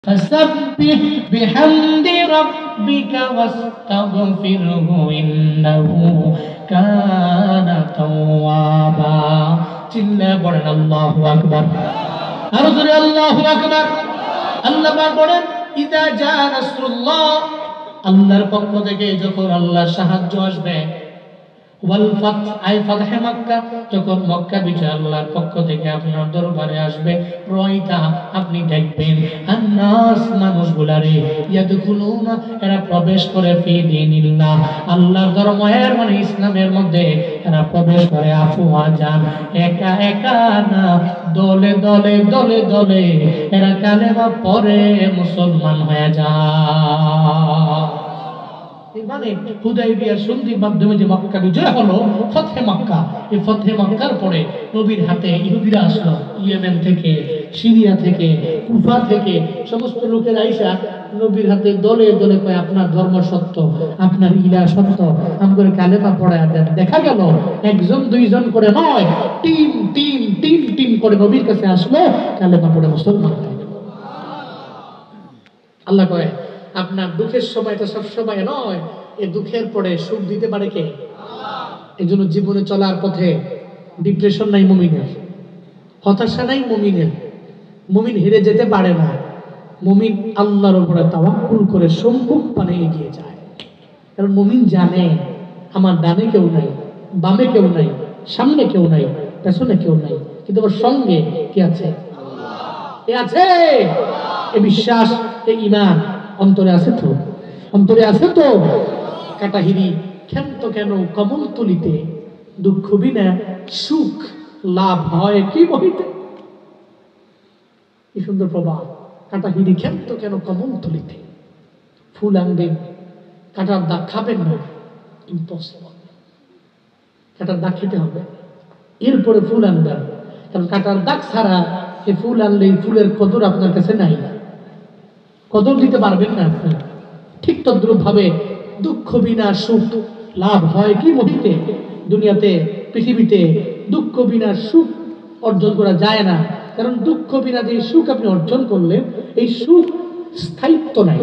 فسبح بحمد ربك واستغفره إنه كان توابا চিল্লা বলেন আল্লাহু আকবার আর জোরে আল্লাহু আকবার আল্লাহ পাক বলেন ইদা জা নাসরুল্লাহ আল্লাহর পক্ষ থেকে যখন আল্লাহর সাহায্য আসবে ওয়াল ফাত আই ফাতহে মক্কা যখন মক্কা বিজয় আল্লাহর পক্ষ থেকে আপনার দরবারে আসবে রয়তা আপনি দেখবেন আন্নাস মানুষগুলারে ইয়াদখুলুনা এরা প্রবেশ করে ফি দীনিল্লাহ আল্লাহর ধর্মের মানে ইসলামের মধ্যে এরা প্রবেশ করে আফওয়াজান একা একা না দলে দলে দলে দলে এরা কালেমা পড়ে মুসলমান হয়ে যায় মানে হুদাইবিয়ার সন্ধির মাধ্যমে যে মক্কা বিজয় হলো ফতহে মক্কা এই ফতহে মক্কার পরে নবীর হাতে ইহুদিরা আসলো ইয়েমেন থেকে সিরিয়া থেকে কুফা থেকে সমস্ত লোকের আইসা নবীর হাতে দলে দলে কয় আপনার ধর্ম সত্য আপনার ইলা সত্য আমগরে কালেমা পড়ায় দেন দেখা গেল একজন দুইজন করে নয় টিম টিম টিম টিম করে নবীর কাছে আসলো কালেমা পড়ে মুসলমান হয়ে গেল আল্লাহ কয় আপনার দুঃখের সময়টা সব সময় নয় এই দুঃখের পরে সুখ দিতে পারে কে আল্লাহ এই জন্য জীবনে চলার পথে ডিপ্রেশন নাই মুমিনের হতাশা নাই মুমিনের মুমিন হেরে যেতে পারে না মুমিন আল্লাহর উপরে তাওয়াক্কুল করে সম্মুখ পানে এগিয়ে যায় কারণ মুমিন জানে আমার ডানে কেউ নাই বামে কেউ নাই সামনে কেউ নাই পেছনে কেউ নাই কিন্তু ওর সঙ্গে কে আছে আল্লাহ এ আছে এই বিশ্বাস এই ঈমান অন্তরে আছে তো অন্তরে আছে তো কাটাহিরি ক্ষান্ত কেন কমল তুলিতে দুঃখ বিনা সুখ লাভ হয় কি বহিতে কি সুন্দর প্রবাদ কাটাহিরি ক্ষান্ত কেন কমল তুলিতে ফুল আনবেন কাটার দাগ খাবেন না ইম্পসিবল কাটার দাগ খেতে হবে এরপরে ফুল আনবেন কারণ কাটার দাগ ছাড়া এই ফুল আনলে ফুলের কদর আপনার কাছে নাই কদর দিতে পারবেন না আপনি ঠিক তদ্রুপ ভাবে দুঃখ বিনা সুখ লাভ হয় কি মুহূর্তে দুনিয়াতে পৃথিবীতে দুঃখ বিনা সুখ অর্জন করা যায় না কারণ দুঃখ বিনা যে সুখ আপনি অর্জন করলে এই সুখ স্থায়িত্ব নাই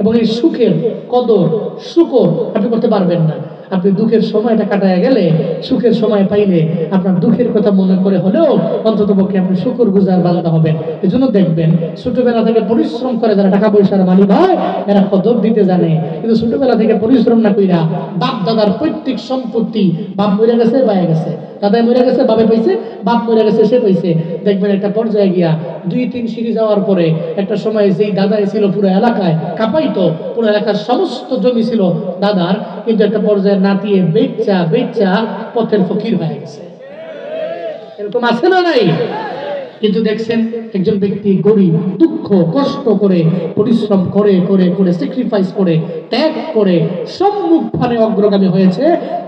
এবং এই সুখের কদর শুকর আপনি করতে পারবেন না আপনি দুঃখের সময়টা কাটায় গেলে সুখের সময় পাইলে আপনার দুঃখের কথা মনে করে হলেও অন্ততপক্ষে আপনি শুকর গুজার বান্দা হবেন এজন্য দেখবেন ছোটবেলা থেকে পরিশ্রম করে যারা টাকা পয়সার মালিক হয় এরা কদর দিতে জানে কিন্তু ছোটবেলা থেকে পরিশ্রম না কইরা বাপ দাদার পৈতৃক সম্পত্তি বাপ মরে গেছে বায়ে গেছে দাদাই মরে গেছে বাপে পাইছে বাপ মরে গেছে সে পাইছে দেখবেন একটা পর্যায়ে গিয়া 2-3 সিঁড়ি যাওয়ার পরে একটা সময় যেই দাদাই ছিল পুরো এলাকায় কাঁপাইতো পুরো এলাকার সমস্ত জমি ছিল দাদার কিন্তু একটা পর্যায়ে নাতিয়ে বেচ্চা বেচ্চা পথের ফকির হয়ে গেছে এরকম আছে না নাই কিন্তু দেখছেন একজন ব্যক্তি গরিব দুঃখ কষ্ট করে পরিশ্রম করে করে করে স্যাক্রিফাইস করে ত্যাগ করে সম্মুখ ফানে অগ্রগামী হয়েছে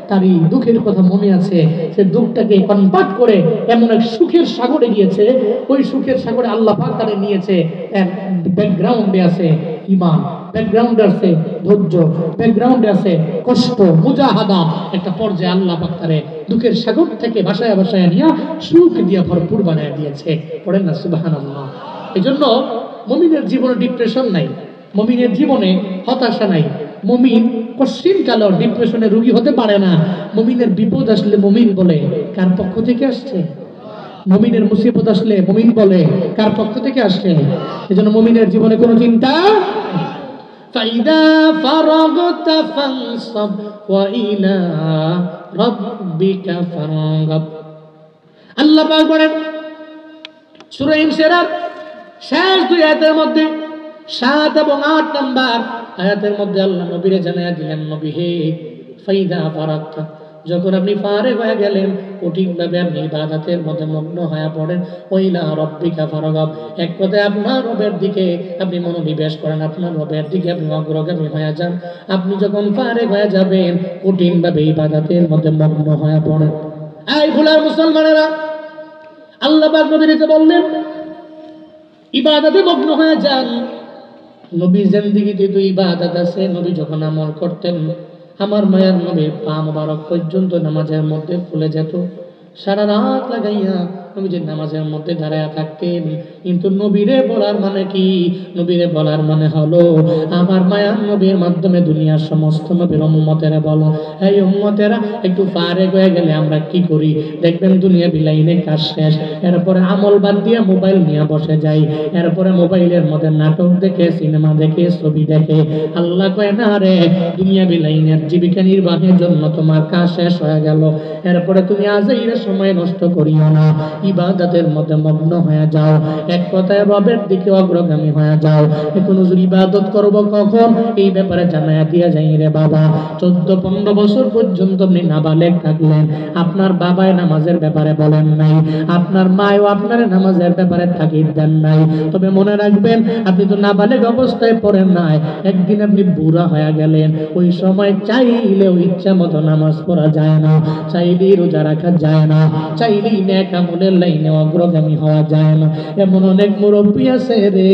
তারই দুঃখের কথা মনে আছে সে দুঃখটাকে কনভার্ট করে এমন এক সুখের সাগরে গিয়েছে ওই সুখের সাগরে আল্লাহ পাক তারে নিয়েছে এক ব্যাকগ্রাউন্ডে আছে ঈমান ব্যাকগ্রাউন্ডে আছে ধৈর্য ব্যাকগ্রাউন্ডে আছে কষ্ট মুজাহাদা একটা পর্যায়ে আল্লাহ পাক তারে দুঃখের সাগর থেকে ভাসায় ভাসায় নিয়ে সুখ দিয়ে ভরপুর বানায় দিয়েছে পড়েন না সুবহানাল্লাহ এজন্য মুমিনের জীবনে ডিপ্রেশন নাই মুমিনের জীবনে হতাশা নাই মুমিন পশ্চিম কালো ডিপ্রেশনে রোগী হতে পারে না মুমিনের বিপদ আসলে মুমিন বলে কার পক্ষ থেকে আসছে মুমিনের মুসিবত আসলে মুমিন বলে কার পক্ষ থেকে আসছে এজন্য মুমিনের জীবনে কোনো চিন্তা ফাইদা ফারাগতা ফানসাব ওয়া ইলা রাব্বিকা ফারগাব আল্লাহ পাক বলেন সূরা ইনশিরার শেষ দুই আয়াতের মধ্যে 7 এবং 8 নম্বর আয়াতের মধ্যে আল্লাহ নবীরে জানায়া দিলেন নবী হে ফাইদা ফারাগতা যখন আপনি ফারেগ হয়ে গেলেন কঠিনভাবে আপনি ইবাদতের মধ্যে মগ্ন হয়ে পড়েন ওইলা রব্বিকা ফারগাব এক কথায় আপনার রবের দিকে আপনি মনোনিবেশ করেন আপনার রবের দিকে আপনি অগ্রগামী হয়ে যান আপনি যখন ফারেগ হয়ে যাবেন কঠিনভাবে ইবাদতের মধ্যে মগ্ন হয়ে পড়েন এই ভুলার মুসলমানেরা আল্লাহ পাক নবীকে বললেন ইবাদতে মগ্ন হয়ে যান নবী জিন্দেগিতে তো ইবাদত আছে নবী যখন আমল করতেন আমার মায়ের নবীর পা মোবারক পর্যন্ত নামাজের মধ্যে ফুলে যেত সারা রাত লাগাইয়া নবীজি নামাজের মধ্যে দাঁড়ায় থাকতেন। কিন্তু নবীরে বলার মানে কি? নবীরে বলার মানে হলো আমার মায়ার নবীর মাধ্যমে দুনিয়ার সমস্ত নবীর উম্মতেরা বলো, এই উম্মতেরা একটু পারে হয়ে গেলে আমরা কি করি? দেখবেন দুনিয়া বিলাইনে কাজ শেষ, এরপরে আমল বাদ দিয়ে মোবাইল নিয়ে বসে যাই, এরপরে মোবাইলের মধ্যে নাটক দেখে, সিনেমা দেখে, ছবি দেখে। আল্লাহ কয় না রে, দুনিয়া বিলাইনের জীবিকা নির্বাহের জন্য তোমার কাজ শেষ হয়ে গেল, এরপরে তুমি আজাইরা সময় নষ্ট করিও না, ইবাদতের মধ্যে মগ্ন হয়ে যাও, এক কথায় রবের দিকে অগ্রগামী হয়ে যাও। এখন হুজুর ইবাদত করব কখন? এই ব্যাপারে জানায়া দিয়া যাই রে বাবা। 14-15 বছর পর্যন্ত আপনি নাবালেগ থাকলেন, আপনার বাবাই নামাজের ব্যাপারে বলেন নাই, আপনার মায়ও আপনার নামাজের ব্যাপারে তাগিদ দেন নাই। তবে মনে রাখবেন, আপনি তো নাবালেগ অবস্থায় পড়েন নাই, একদিন আপনি বুড়া হয়ে গেলেন। ওই সময় চাইলেও ইচ্ছা মতো নামাজ পড়া যায় না, চাইলেই রোজা রাখা যায় না, চাইলেই নেক আমলের লাইনে অগ্রগামী হওয়া যায় না। এমন অনেক মুরব্বী আছে রে,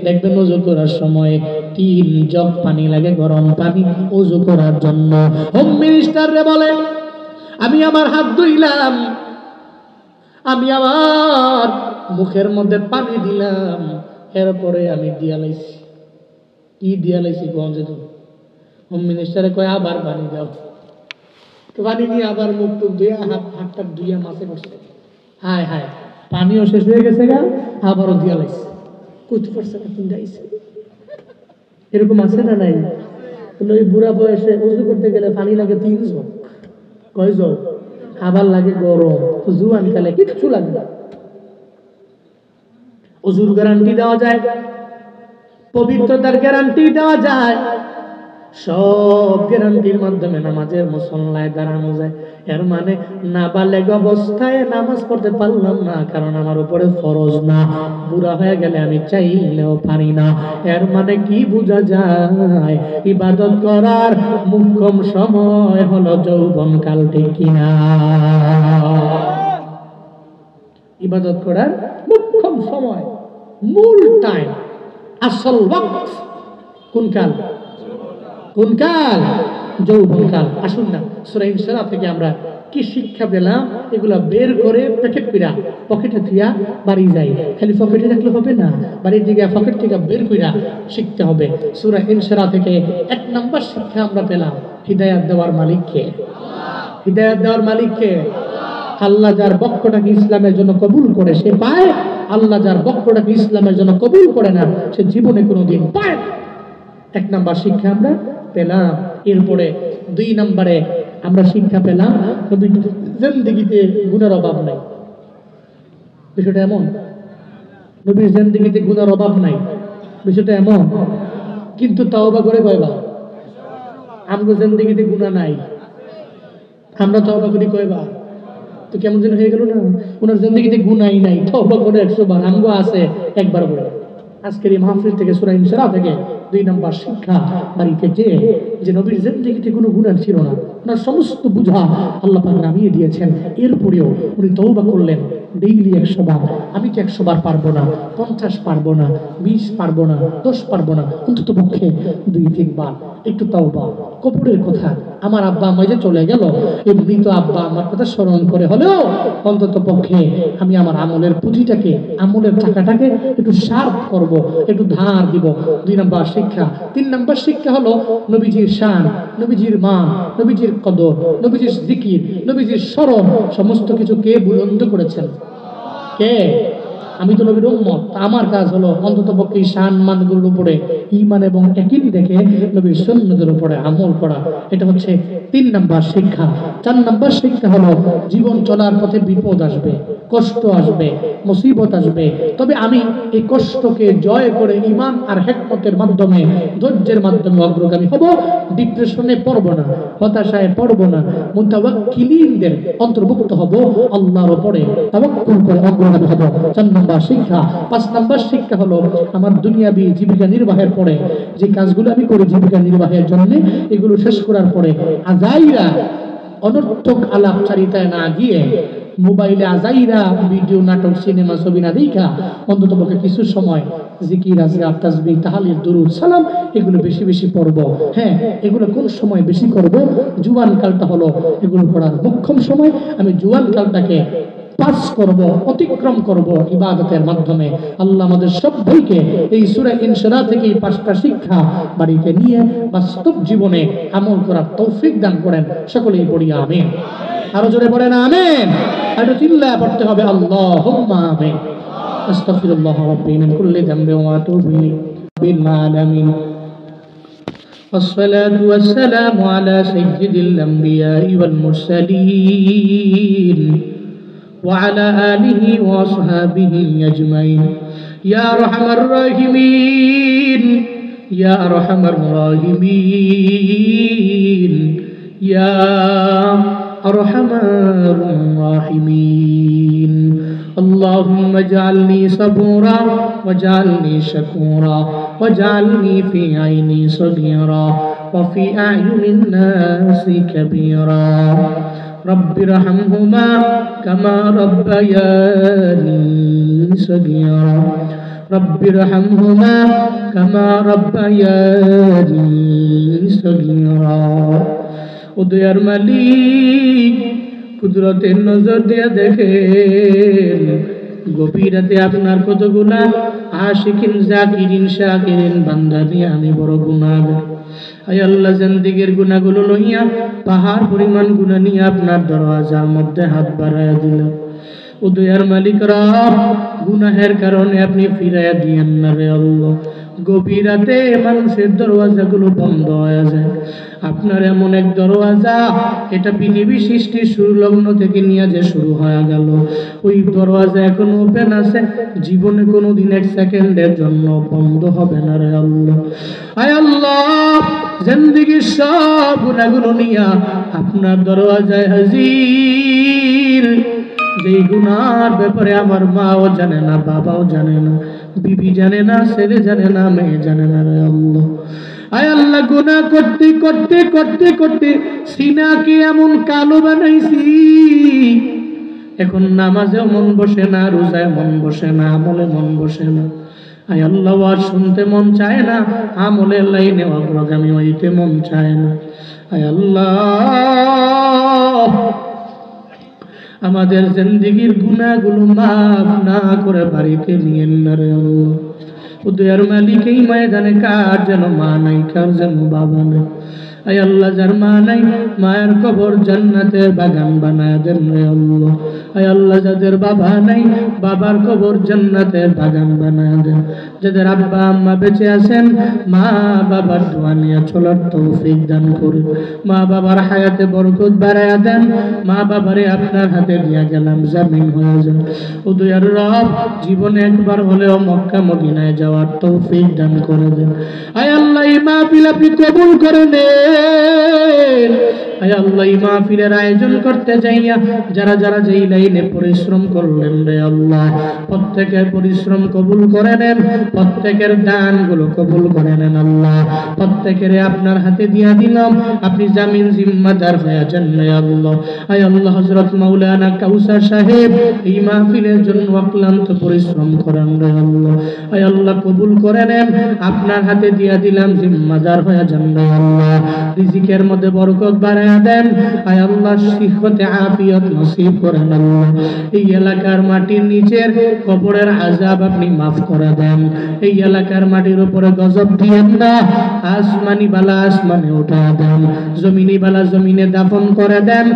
দেখবেন ওযু করার সময় 3 জগ পানি লাগে, গরম পানি ওযু করার জন্য। হোম মিনিস্টার রে বলে, আমি আমার হাত ধুইলাম, আমি আমার মুখের মধ্যে পানি দিলাম, এরপরে আমি দিয়া লাইছি। কি দিয়া লাইছি গঞ্জে? তো হোম মিনিস্টারে কয় আবার পানি দাও। পানি দিয়ে আবার মুখ টুক ধুয়ে হাতটা ধুইয়া মাছে করছে। হায় হায়, পানিও শেষ হয়ে গেছে গা, আবারও দিয়া লাইছে। কইতে পারছে না তিনটা আইছে। এরকম আছে না নাই? ওই বুড়া বয়সে ওযু করতে গেলে পানি লাগে 3 জগ, কয় জগ? আবার লাগে গরম। তো জুয়ান কালে কিচ্ছু লাগে না। ওযুর গ্যারান্টি দেওয়া যায়, পবিত্রতার গ্যারান্টি দেওয়া যায়, সব গ্যারান্টির মাধ্যমে নামাজের মুসল্লায় দাঁড়ানো যায়। এর মানে নাবালেগ অবস্থায় নামাজ পড়তে পারলাম না, কারণ আমার উপরে ফরজ না, বুড়া হয়ে গেলে আমি চাইলেও পারি না। এর মানে কি বোঝা যায়? ইবাদত করার মুখ্যম সময় হলো যৌবনকাল, ঠিক কিনা? ইবাদত করার মুখ্যম সময়, মূল টাইম, আসল ওয়াক্ত কোন কাল? কোন কাল? যৌবনকাল। আসুন না সূরা ইনশিরাহ থেকে আমরা কি শিক্ষা পেলাম, এগুলা বের করে প্যাকেট কইরা পকেটে থিয়া বাড়ি যাই। খালি পকেটে রাখলে হবে না, বাড়ির দিকে পকেট থেকে বের কইরা শিখতে হবে। সূরা ইনশিরাহ থেকে 1 নম্বর শিক্ষা আমরা পেলাম, হিদায়াত দেওয়ার মালিক কে? হিদায়াত দেওয়ার মালিক কে? আল্লাহ যার বক্ষটাকে ইসলামের জন্য কবুল করে সে পায়, আল্লাহ যার বক্ষটাকে ইসলামের জন্য কবুল করে না সে জীবনে কোনোদিন পায় না। 1 নম্বর শিক্ষা আমরা পেলাম। এরপরে 2 নম্বরে আমরা শিক্ষা পেলাম, নবীর জিন্দেগিতে গুনার অভাব নাই। বিষয়টা এমন, নবীর জিন্দেগিতে গুনার অভাব নাই, বিষয়টা এমন। কিন্তু তাওবা করে কয়বার? আমরা জিন্দেগিতে গুনাহ নাই, আমরা তাওবা করি কয়বার? তো কেমন যেন হয়ে গেল না? ওনার জিন্দেগিতে গুনাহই নাই, তাওবা করে 100 বার, আমগো আছে একবার বলে। আজকের এই মাহফিল থেকে সূরা ইনশিরাহ থেকে 2 নম্বর শিক্ষা বাড়িতে যে নবীর জিন্দেগিতে কোনো গুনাহ ছিল না, ওনার সমস্ত বুঝা আল্লাহ পাক নামিয়ে দিয়েছেন। এরপরেও উনি তওবা করলেন ডেইলি 100 বার। আমি তো 100 বার পারবো না, 50 পারবো না, 20 পারবো না, 10 পারবো না, অন্তত পক্ষে 2-3 বার একটু তওবা। কবরের কথা, আমার আব্বা আম্মা যে চলে গেল, এমনি তো আব্বা আমার কথা স্মরণ করে হলেও অন্তত পক্ষে আমি আমার আমলের পুঁজিটাকে, আমলের টাকাটাকে একটু শার্প করব, একটু ধার দিব। 2 নম্বর শিক্ষা। 3 নম্বর শিক্ষা হলো নবীজির শান, নবীজির মান, নবীজির কদর, নবীজির জিকির, নবীজির স্মরণ, সমস্ত কিছু কে বুলন্দ করেছেন? কে? আমি তো নবীর উম্মত, আমার কাজ হলো অন্তত পক্ষে শান মানগুলোর উপরে ঈমান এবং ইয়াকিন রেখে নবীর সুন্নতের উপরে আমল করা। এটা হচ্ছে 3 নম্বর শিক্ষা। 4 নম্বর শিক্ষা হলো জীবন চলার পথে বিপদ আসবে, কষ্ট আসবে, মুসিবত আসবে, তবে আমি এই কষ্টকে জয় করে ঈমান আর হিকমতের মাধ্যমে, ধৈর্যের মাধ্যমে অগ্রগামী হব। ডিপ্রেশনে পড়ব না, হতাশায় পড়ব না, মুতাওয়াক্কিলিনদের অন্তর্ভুক্ত হব, আল্লাহর উপরে তাওয়াক্কুল করে অগ্রগামী হব। 4 নম্বর শিক্ষা। 5 নম্বর শিক্ষা হলো আমার দুনিয়াবী জীবিকা নির্বাহের পরে যে কাজগুলো আমি করি জীবিকা নির্বাহের জন্য, এগুলো শেষ করার পরে আজাইরা অনর্থক আলাপচারিতায় না গিয়ে, মোবাইলে আজাইরা ভিডিও, নাটক, সিনেমা, ছবি না দেখা অন্তত পক্ষে কিছু সময় জিকির, আজকার, তাসবিহ, তাহলিল, দুরূদ, সালাম এগুলো বেশি বেশি পড়ব। হ্যাঁ, এগুলো কোন সময় বেশি করব? জুয়ান কালটা হলো এগুলো পড়ার মোক্ষম সময়। আমি জুয়ান কালটাকে পাস করব, অতিক্রম করব ইবাদতের মাধ্যমে। আল্লাহ আমাদের সবাইকে এই সূরা ইনশিরাহ থেকে এই 5টা শিক্ষা বাড়িতে নিয়ে বাস্তব জীবনে আমল করার তৌফিক দান করেন। সকলেই পড়ি আমিন। আরো জোরে পড়েন আমিন। একটু চিল্লায় পড়তে হবে আল্লাহুম্মা আমিন। আস্তাগফিরুল্লাহ রাব্বি মিন কুল্লি যামবি ওয়া আতুবু ইলাইহি বিল আলামিন। والصلاة والسلام على سيد الأنبياء والمرسلين وعلى آله وأصحابه أجمعين يا أرحم الراحمين يا أرحم الراحمين يا أرحم الراحمين اللهم اجعلني صبورا واجعلني شكورا واجعلني في عيني صغيرا وفي أعين الناس كبيرا رب ارحمهما كما ربياني صغيرا رب ارحمهما كما ربياني صغيرا উদয়ার মালিক কুদরতের নজর দিয়ে দেখেন গভীর রাতে আপনার কত গুনাহ আশিকিন জাকিরিন শাকিরিন বান্দা নিয়ে আমি বড় গুনাহগার। আয় আল্লাহ জিন্দেগীর গুনাহগুলো লইয়া পাহাড় পরিমাণ গুনাহ নিয়ে আপনার দরওয়াজার মধ্যে হাত বাড়ায়া দিলাম। উদয়ার মালিক রব গুনাহের কারণে আপনি ফিরাইয়া দিয়েন না রে আল্লাহ। গভীর রাতে মানুষের দরওয়াজাগুলো বন্ধ হয়ে যায়, আপনার এমন এক দরওয়াজা এটা পৃথিবী সৃষ্টির শুরু লগ্ন থেকে নিয়ে যে শুরু হয়ে গেল, ওই দরওয়াজা এখনো ওপেন আছে, জীবনে কোনোদিন 1 সেকেন্ডের জন্য বন্ধ হবে না রে আল্লাহ। আয় আল্লাহ জিন্দেগীর সব গুনাহগুলো নিয়ে আপনার দরওয়াজায় হাজির। যেই গুনার ব্যাপারে আমার মাও জানে না, বাবাও জানে না, বিবি জানে না, ছেলে জানে না, মেয়ে জানে না রে আল্লাহ। আয় আল্লাহ গুনাহ করতে করতে করতে করতে সিনাকে এমন কালো বানাইছি, এখন নামাজেও মন বসে না, রোজায় মন বসে না, আমলে মন বসে না। আয় আল্লাহ ওয়াজ শুনতে মন চায় না, আমলের লাইনে অগ্রগামী হইতে মন চায় না। আয় আল্লাহ আমাদের জিন্দেগীর গুনাহগুলো মাফ না করে বাড়িতে নিয়েন না রে আল্লাহ। উদয়ার মালিক এই ময়দানে কার যেন মা নাই, কার যেন বাবা নাই। আয় আল্লাহ যার মা নাই, মায়ের কবর জান্নাতের বাগান বানায় দেন রে আল্লাহ। আয় আল্লাহ যাদের বাবা নাই, বাবার কবর জান্নাতের বাগান বানায় দেন। যাদের আব্বা আম্মা বেঁচে আছেন, মা বাবার দোয়া নিয়ে চলার তৌফিক দান করুন। মা বাবার হায়াতে বরকত বাড়ায়া দেন। মা বাবারে আপনার হাতে দিয়া গেলাম, জামিন হয়ে যান। উদয়ার রব জীবনে একবার হলেও মক্কা মদিনায় যাওয়ার তৌফিক দান করে দেন। আয় আল্লাহ এই মাহফিল আপনি কবুল করে নেন। আয় আল্লাহ এই মাহফিলের আয়োজন করতে যাইয়া যারা যারা যেই লাইনে পরিশ্রম করলেন রে আল্লাহ, প্রত্যেকের পরিশ্রম কবুল করে নেন, প্রত্যেকের দানগুলো কবুল করে নেন আল্লাহ। প্রত্যেকের আপনার হাতে দিয়া দিলাম, আপনি জামিন জিম্মাদার হয়ে যান রে আল্লাহ। আয় আল্লাহ হযরত মাওলানা কাউসার সাহেব এই মাহফিলের জন্য অক্লান্ত পরিশ্রম করেন রে আল্লাহ। আয় আল্লাহ কবুল করে নেন, আপনার হাতে দিয়া দিলাম, জিম্মাদার হয়ে যান রে আল্লাহ। রিজিকের মধ্যে বরকত বাড়ায়া দেন। আয় আল্লাহ সিহতে আফিয়ত নসিব করেন আল্লাহ। এই এলাকার মাটির নিচের কবরের আযাব আপনি মাফ করে দেন। এই এলাকার মাটির উপরে গজব দিয়েন না, আসমানি বালা আসমানে উঠা দেন, জমিনি বালা জমিনে দাফন করে দেন,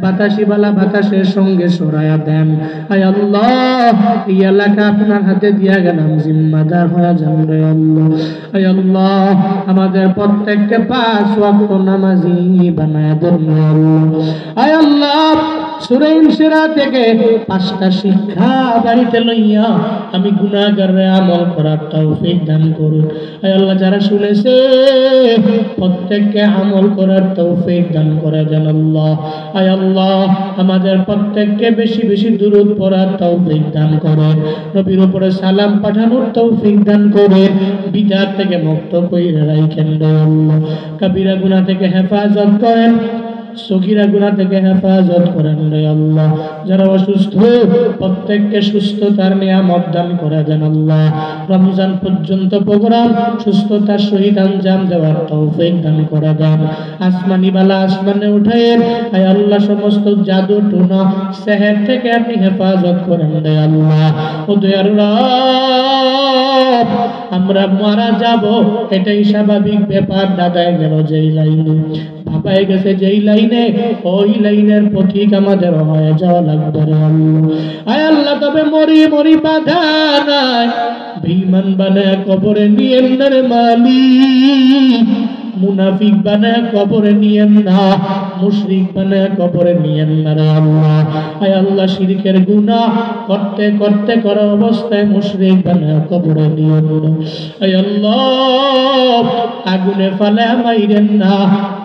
বাতাসি বালা বাতাসের সঙ্গে সরায়া দেন। আয় আল্লাহ এই এলাকা আপনার হাতে দিয়া গেলাম, জিম্মাদার হয়ে যান রে আল্লাহ। আয় আল্লাহ আমাদের প্রত্যেককে 5 ওয়াক্ত নামাজি বানায়া দেন রে আল্লাহ। আয় আল্লাহ সূরা ইনশিরাহ থেকে 5টা শিক্ষা বাড়িতে লইয়া আমি গুনাহগারে আমল করার তৌফিক দান করুন। আয় আল্লাহ যারা শুনেছে প্রত্যেককে আমল করার তৌফিক দান করে দেন আল্লাহ। আয় আল্লাহ আমাদের প্রত্যেককে বেশি বেশি দুরূদ পড়ার তৌফিক দান করেন, নবীর উপরে সালাম পাঠানোর তৌফিক দান করেন, বিদআত থেকে মুক্ত কইরা রাখেন রে আল্লাহ। কবিরা গুনাহ থেকে হেফাজত করেন, সগীরা গুনাহ থেকে হেফাজত করেন রে আল্লাহ। যারা অসুস্থ প্রত্যেককে সুস্থতার নিয়ামত দান করে দেন আল্লাহ। রমজান পর্যন্ত প্রোগ্রাম সুস্থতার সহিত আঞ্জাম দেওয়ার তৌফিক দান করে দেন। আসমানি বালা আসমানে উঠায়েন, আয় আল্লাহ সমস্ত জাদু টুনা সেহের থেকে আপনি হেফাজত করেন রে আল্লাহ। ও দয়ার রব, আমরা মারা যাব এটাই স্বাভাবিক ব্যাপার। দাদায় গেল যেই লাইনে, বাবায় গেছে যেই লাইনে, ওই লাইনের পথিক আমাদের হয়ে যাওয়া লাগবে রে আল্লাহ। আয় আল্লাহ, তবে মরি মরি বাধা নাই, বেঈমান বানায় কবরে নিয়েন না রে মালিক, মুনাফিক বানায় কবরে নিয়েন না, মুশরিক বানায় কবরে নিয়েন না রে আল্লাহ। আয় আল্লাহ, শিরকের গুনাহ করতে করতে করা অবস্থায় মুশরিক বানায় কবরে নিয়েন না। আয় আল্লাহ, আগুনে ফালায় মাইরেন না,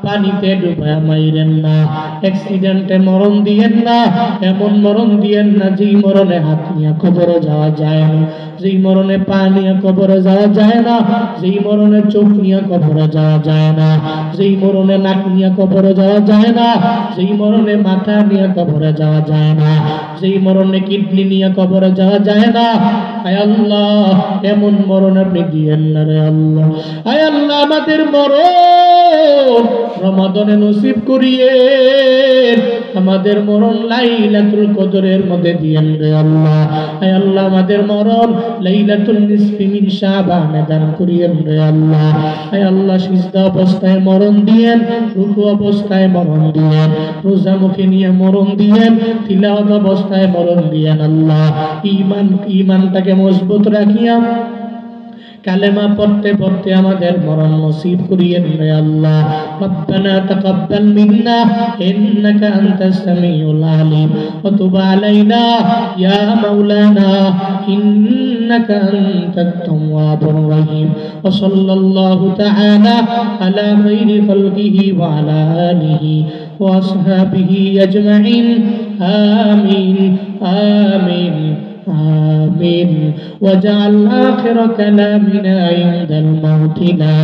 পানিতে ডুবায় মাইরেন না, অ্যাক্সিডেন্টে মরণ দিয়েন না, এমন মরণ দিয়েন না যেই মরণে হাত নিয়ে কবরে যাওয়া যায় না, যেই মরণে পা নিয়ে কবরে যাওয়া যায় না, যেই মরণে চোখ নিয়ে কবরে যাওয়া যায় না, যেই মরণে নাক নিয়ে কবরে যাওয়া যায় না, যেই মরণে মাথা নিয়ে কবরে যাওয়া যায় না, যেই মরণে কিডনি নিয়ে কবরে যাওয়া যায় না। আয় আল্লাহ, এমন মরণ আপনি দিয়েন না রে আল্লাহ। আয় আল্লাহ, আমাদের মরণ রমাদানে নসিব করিয়ে, আমাদের মরণ লাইলাতুল কদরের মধ্যে দিয়েন রে আল্লাহ। আয় আল্লাহ, আমাদের মরণ লাইলাতুল নিসফি মিন শাবানে দান করিয়েন রে আল্লাহ। আয় আল্লাহ, সিজদা অবস্থায় মরণ দিয়েন, রুকু অবস্থায় মরণ দিয়েন, রোজা মুখে নিয়ে মরণ দিয়েন, তিলাওয়াত অবস্থায় মরণ দিয়েন আল্লাহ। ঈমানটাকে মজবুত রাখিয়া কালেমা পড়তে পড়তে আমাদের মরণ নসিব করিয়েন রে আল্লাহ। রব্বানা তাকাব্বাল মিন্না ইন্নাকা আনতাস সামিউল আলিম ওয়া তুব আলাইনা ইয়া মাওলানা ইন্নাকা আনতাত তাওয়াবুর রহিম। ওয়া সাল্লাল্লাহু তাআলা আলা খাইরি খালকিহি ওয়া আলা আলিহি ওয়া আসহাবিহি আজমাইন। আমিন আমিন آمين واجعل آخر كلامنا عند الموت لا